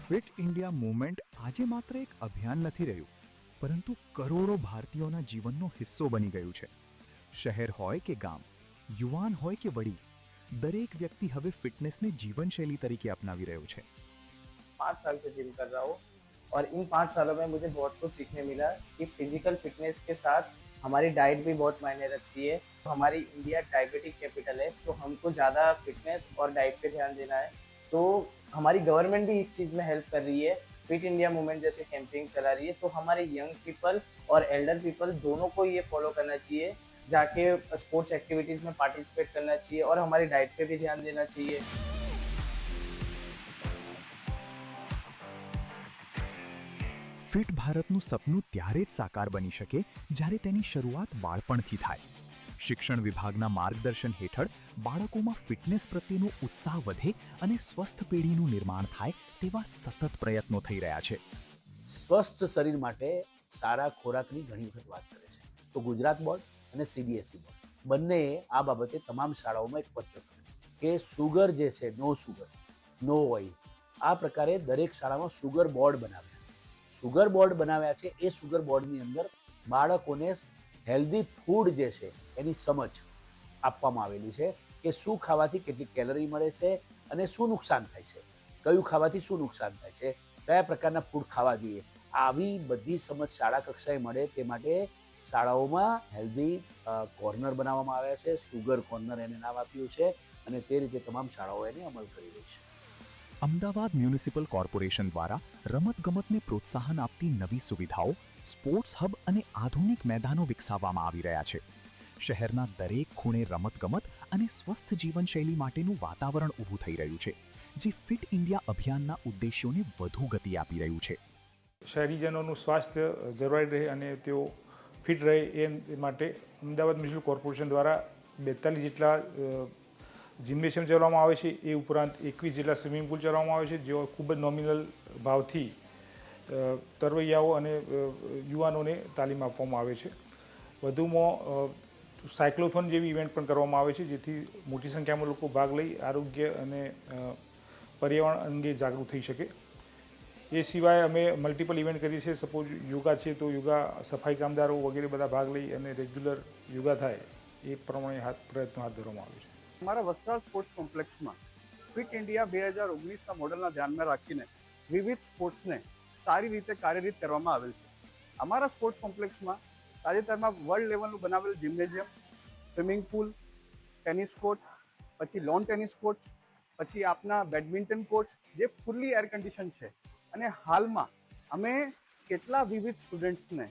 Fit India movement આજે માત્ર એક અભિયાન નથી રહ્યું, પરંતુ કરોડો ભારતીયોના જીવનનો હિસ્સો બની ગયું છે. શહેર હોય કે ગામ, યુવાન હોય કે વડીલ, દરેક વ્યક્તિ હવે ફિટનેસને जीवनशैली तरीके अपनावी રહ્યો છે. 5 साल से जिम कर रहा हूँ और इन 5 सालों में मुझे बहुत कुछ सीखने मिला कि फिजिकल फिटनेस के साथ हमारी डाइट भी बहुत मायने रखती है. हमारी इंडिया डायबिटिक कैपिटल है, तो हमको ज़्यादा फिटनेस और डाइट पे ध्यान देना है. तो हमारी गवर्नमेंट भी इस चीज़ में हेल्प कर रही है. फिट इंडिया मूवमेंट जैसे कैंपेन चला रही है, तो हमारे यंग पीपल और एल्डर पीपल दोनों को ये फॉलो करना चाहिए. जाके स्पोर्ट्स एक्टिविटीज़ में पार्टिसिपेट करना चाहिए और हमारी डाइट पे भी ध्यान देना चाहिए. ફિટ ભારતનું સપનું ત્યારે જ સાકાર બની શકે જ્યારે તેની શરૂઆત બાળપણથી થાય. શિક્ષણ વિભાગના માર્ગદર્શન હેઠળ બાળકોમાં ફિટનેસ પ્રત્યેનો ઉત્સાહ વધે અને સ્વસ્થ પેઢીનું નિર્માણ થાય તેવા સતત પ્રયત્નો થઈ રહ્યા છે. સ્વસ્થ શરીર માટે સારા ખોરાકની ઘણી વખત વાત કરે છે, તો ગુજરાત બોર્ડ અને સીબીએસઈ બોર્ડ બંનેએ આ બાબતે તમામ શાળાઓમાં એક પત્ર કર્યો કે સુગર જે છે, નો સુગર નો ઓઇલ, આ પ્રકારે દરેક શાળામાં સુગર બોર્ડ બનાવ્યા. સુગર બોર્ડ બનાવ્યા છે. એ સુગર બોર્ડની અંદર બાળકોને હેલ્ધી ફૂડ જે છે એની સમજ આપવામાં આવેલી છે કે શું ખાવાથી કેટલી કેલરી મળે છે અને શું નુકસાન થાય છે, કયું ખાવાથી શું નુકસાન થાય છે, કયા પ્રકારના ફૂડ ખાવા જોઈએ. આવી બધી સમજ શાળા કક્ષાએ મળે તે માટે શાળાઓમાં હેલ્ધી કોર્નર બનાવવામાં આવ્યા છે. સુગર કોર્નર એને નામ આપ્યું છે અને તે રીતે તમામ શાળાઓ એને અમલ કરી રહી છે. અમદાવાદ મ્યુનિસિપલ કોર્પોરેશન દ્વારા રમતગમતને પ્રોત્સાહન આપતી નવી સુવિધાઓ, સ્પોર્ટ્સ હબ અને આધુનિક મેદાનો વિકસાવવામાં આવી રહ્યા છે. શહેરના દરેક ખૂણે રમતગમત અને સ્વસ્થ જીવનશૈલી માટેનું વાતાવરણ ઊભું થઈ રહ્યું છે, જે ફિટ ઇન્ડિયા અભિયાનના ઉદ્દેશ્યોને વધુ ગતિ આપી રહ્યું છે. શહેરીજનોનું સ્વાસ્થ્ય જળવાઈ રહે અને તેઓ ફિટ રહે એ માટે અમદાવાદ મ્યુનિસિપલ કોર્પોરેશન દ્વારા 42 જેટલા જિમ્નેશિયમ ચલાવવામાં આવે છે. એ ઉપરાંત 21 જેટલા સ્વિમિંગ પુલ ચલાવવામાં આવે છે, જેઓ ખૂબ જ નોમિનલ ભાવથી તરવૈયાઓ અને યુવાનોને તાલીમ આપવામાં આવે છે. વધુમાં સાયક્લોથોન જેવી ઇવેન્ટ પણ કરવામાં આવે છે, જેથી મોટી સંખ્યામાં લોકો ભાગ લઈ આરોગ્ય અને પર્યાવરણ અંગે જાગૃત થઈ શકે. એ સિવાય અમે મલ્ટિપલ ઇવેન્ટ કરીએ છીએ. સપોઝ યોગા છે તો યોગા સફાઈ કામદારો વગેરે બધા ભાગ લઈ અને રેગ્યુલર યોગા થાય એ પ્રમાણે પ્રયત્નો હાથ ધરવામાં આવે છે. અમારા વસ્ત્રાલ સ્પોર્ટ્સ કોમ્પ્લેક્સમાં ફિટ ઇન્ડિયા 2019ના મોડલના ધ્યાનમાં રાખીને વિવિધ સ્પોર્ટ્સને સારી રીતે કાર્યરત કરવામાં આવેલ છે. અમારા સ્પોર્ટ્સ કોમ્પ્લેક્સમાં તાજેતરમાં વર્લ્ડ લેવલનું બનાવેલ gymnasium, swimming pool, tennis court, પછી લોન ટેનિસ કોર્ટ્સ, પછી આપના બેડમિન્ટન કોર્ટ્સ જે ફૂલ્લી એર કન્ડિશન છે. અને હાલમાં અમે કેટલા વિવિધ સ્ટુડન્ટ્સને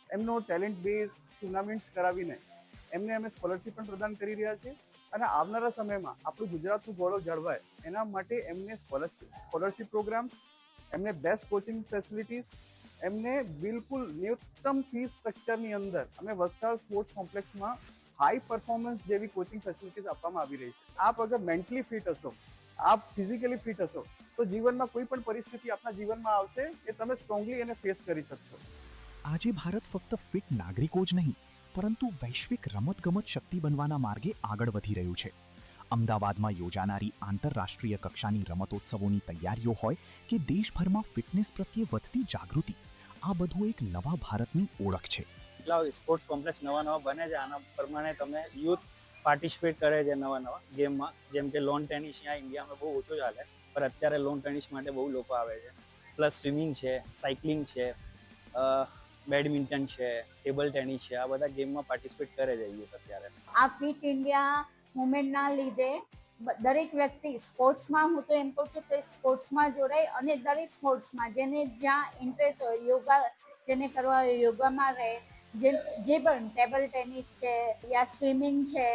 એમનો ટેલેન્ટ બેઝ ટુર્નામેન્ટ્સ કરાવીને એમને અમે સ્કોલરશિપ પણ પ્રદાન કરી રહ્યા છીએ. અને આવનારા સમયમાં આપણું ગુજરાતનું ગૌરવ જળવાય એના માટે એમને સ્કોલરશિપ પ્રોગ્રામ્સ, એમને બેસ્ટ કોચિંગ ફેસિલિટીઝ, એમને બિલકુલ ન્યૂનતમ ફીસ સ્ટ્રક્ચરની અંદર અમે વસ્ત્રાલ સ્પોર્ટ્સ કોમ્પ્લેક્સમાં હાઈ પરફોર્મન્સ જેવી કોચિંગ ફેસિલિટીઝ આપવામાં આવી રહી છે. આપ અગર મેન્ટલી ફિટ હશો, આપ ફિઝિકલી ફિટ હશો, તો જીવનમાં કોઈ પણ પરિસ્થિતિ આપના જીવનમાં આવશે એ તમે સ્ટ્રોંગલી એને ફેસ કરી શકશો. આજે ભારત ફક્ત ફિટ નાગરિકો જ નહીં, પરંતુ વૈશ્વિક રમતગમત શક્તિ બનવાના માર્ગે આગળ વધી રહ્યું છે. અમદાવાદમાં યોજાનારી આંતરરાષ્ટ્રીય કક્ષાની રમતોત્સવોની તૈયારીઓ હોય કે દેશભરમાં ફિટનેસ પ્રત્યે વધતી જાગૃતિ, આ બધું એક નવા ભારતની ઓળખ છે. એટલા સ્પોર્ટ્સ કોમ્પ્લેક્સ નવા બને છે. આના પ્રમાણે તમે યુથ પાર્ટિસિપેટ કરે છે નવા ગેમમાં. જેમ કે લોન ટેનિસ અહીંયા ઇન્ડિયામાં બહુ ઓછું ચાલે, પણ અત્યારે લોન ટેનિસ માટે બહુ લોકો આવે છે. પ્લસ સ્વિમિંગ છે, સાયકલિંગ છે, બેડમિન્ટન છે, ટેબલ ટેનિસ છે, આ બધા ગેમમાં પાર્ટિસિપેટ કરે છે યુથ અત્યારે. આ ફિટ ઇન્ડિયા મુવમેન્ટના લીધે દરેક વ્યક્તિ સ્પોર્ટ્સમાં, હું તો એમ કહું છું કે સ્પોર્ટ્સમાં જોડાય અને દરેક સ્પોર્ટ્સમાં જેને જ્યાં ઇન્ટરેસ્ટ હોય, યોગા જેને કરવા હોય યોગામાં રહે, જે પણ ટેબલ ટેનિસ છે યા સ્વિમિંગ છે,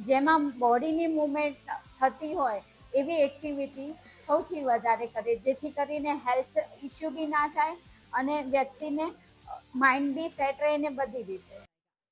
જેમાં બોડીની મૂવમેન્ટ થતી હોય એવી એક્ટિવિટી સૌથી વધારે કરે, જેથી કરીને હેલ્થ ઇસ્યુ બી ના થાય અને વ્યક્તિને માઇન્ડ બી સેટ રહે ને બધી રીતે.